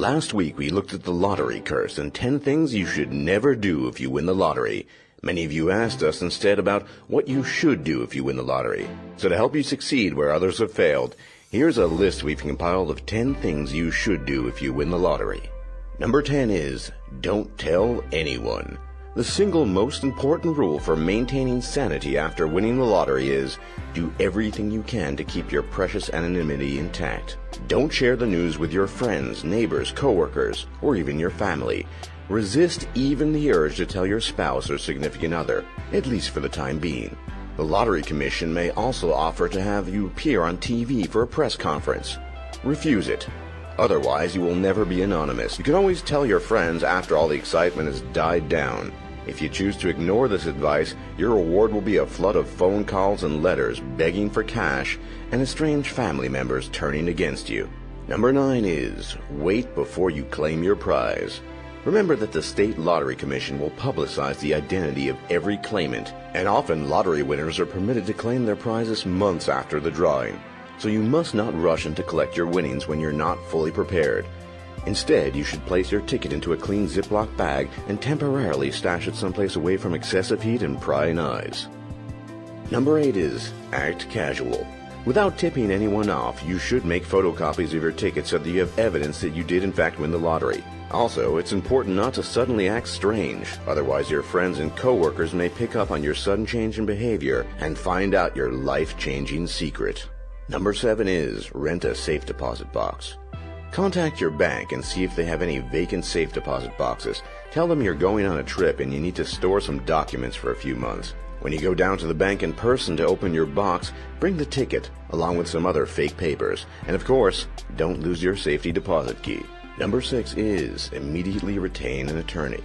Last week we looked at the lottery curse and 10 things you should never do if you win the lottery. Many of you asked us instead about what you should do if you win the lottery. So to help you succeed where others have failed, here's a list we've compiled of 10 things you should do if you win the lottery. Number 10 is, don't tell anyone. The single most important rule for maintaining sanity after winning the lottery is, do everything you can to keep your precious anonymity intact. Don't share the news with your friends, neighbors, coworkers, or even your family. Resist even the urge to tell your spouse or significant other, at least for the time being. The Lottery Commission may also offer to have you appear on TV for a press conference. Refuse it. Otherwise, you will never be anonymous. You can always tell your friends after all the excitement has died down. If you choose to ignore this advice, your reward will be a flood of phone calls and letters begging for cash and estranged family members turning against you. Number 9 is, wait before you claim your prize. Remember that the State Lottery Commission will publicize the identity of every claimant, and often lottery winners are permitted to claim their prizes months after the drawing. So you must not rush in to collect your winnings when you're not fully prepared. Instead, you should place your ticket into a clean Ziploc bag and temporarily stash it someplace away from excessive heat and prying eyes. Number 8 is, act casual. Without tipping anyone off, you should make photocopies of your ticket so that you have evidence that you did in fact win the lottery. Also, it's important not to suddenly act strange, otherwise your friends and coworkers may pick up on your sudden change in behavior and find out your life-changing secret. Number 7 is, rent a safe deposit box. Contact your bank and see if they have any vacant safe deposit boxes. Tell them you're going on a trip and you need to store some documents for a few months. When you go down to the bank in person to open your box, bring the ticket along with some other fake papers. And of course, don't lose your safety deposit key. Number 6 is, immediately retain an attorney.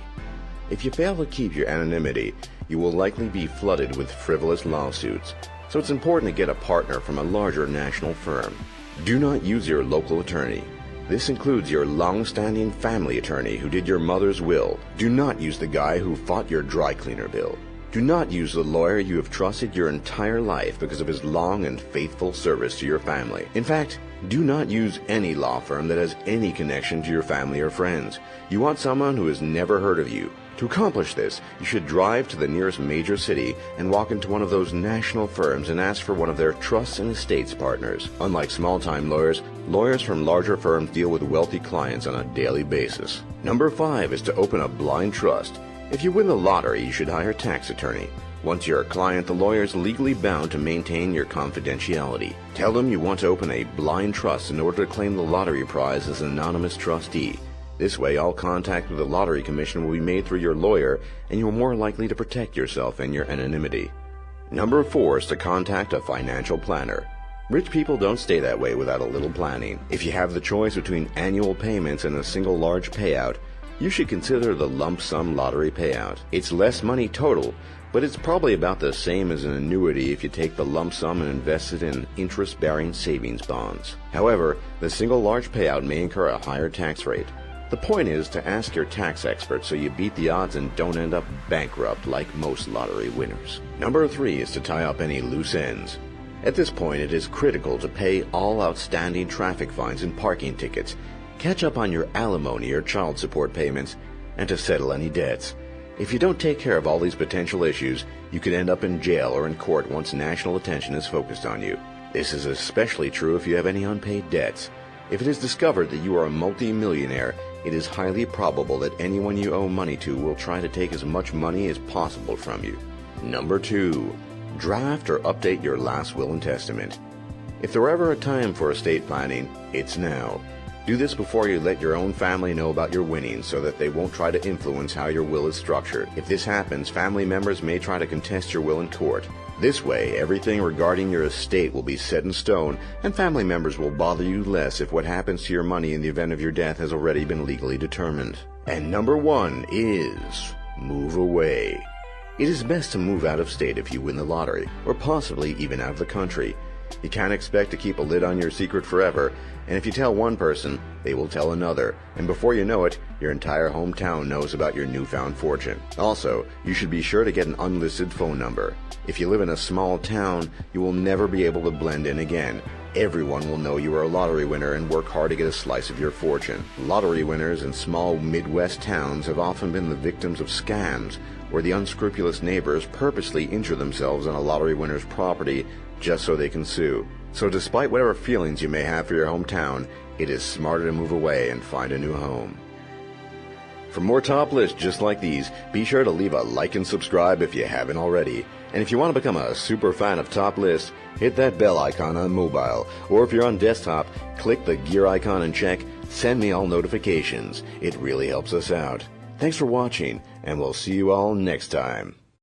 If you fail to keep your anonymity, you will likely be flooded with frivolous lawsuits. So it's important to get a partner from a larger national firm. Do not use your local attorney. This includes your long-standing family attorney who did your mother's will. Do not use the guy who fought your dry cleaner bill. Do not use the lawyer you have trusted your entire life because of his long and faithful service to your family. In fact, do not use any law firm that has any connection to your family or friends. You want someone who has never heard of you. To accomplish this, you should drive to the nearest major city and walk into one of those national firms and ask for one of their trusts and estates partners. Unlike small-time lawyers, lawyers from larger firms deal with wealthy clients on a daily basis. Number 5 is to open a blind trust. If you win the lottery, you should hire a tax attorney. Once you're a client, the lawyer is legally bound to maintain your confidentiality. Tell them you want to open a blind trust in order to claim the lottery prize as an anonymous trustee. This way, all contact with the Lottery Commission will be made through your lawyer, and you're more likely to protect yourself and your anonymity. Number 4 is to contact a financial planner. Rich people don't stay that way without a little planning. If you have the choice between annual payments and a single large payout, you should consider the lump sum lottery payout. It's less money total, but it's probably about the same as an annuity if you take the lump sum and invest it in interest-bearing savings bonds. However, the single large payout may incur a higher tax rate. The point is to ask your tax expert so you beat the odds and don't end up bankrupt like most lottery winners. Number 3 is to tie up any loose ends. At this point, it is critical to pay all outstanding traffic fines and parking tickets, catch up on your alimony or child support payments, and to settle any debts. If you don't take care of all these potential issues, you could end up in jail or in court once national attention is focused on you. This is especially true if you have any unpaid debts. If it is discovered that you are a multi-millionaire, it is highly probable that anyone you owe money to will try to take as much money as possible from you. Number 2, draft or update your last will and testament. If there were ever a time for estate planning, it's now. Do this before you let your own family know about your winnings so that they won't try to influence how your will is structured. If this happens, family members may try to contest your will in court. This way, everything regarding your estate will be set in stone, and family members will bother you less if what happens to your money in the event of your death has already been legally determined. And number 1 is, move away. It is best to move out of state if you win the lottery, or possibly even out of the country. You can't expect to keep a lid on your secret forever, and if you tell one person, they will tell another, and before you know it, your entire hometown knows about your newfound fortune. Also, you should be sure to get an unlisted phone number. If you live in a small town, you will never be able to blend in again. everyone will know you are a lottery winner and work hard to get a slice of your fortune. Lottery winners in small Midwest towns have often been the victims of scams, where the unscrupulous neighbors purposely injure themselves on a lottery winner's property just so they can sue. So despite whatever feelings you may have for your hometown, it is smarter to move away and find a new home. For more top lists just like these, be sure to leave a like and subscribe if you haven't already. And if you want to become a super fan of Top List, hit that bell icon on mobile. Or if you're on desktop, click the gear icon and check Send Me All Notifications. It really helps us out. Thanks for watching, and we'll see you all next time.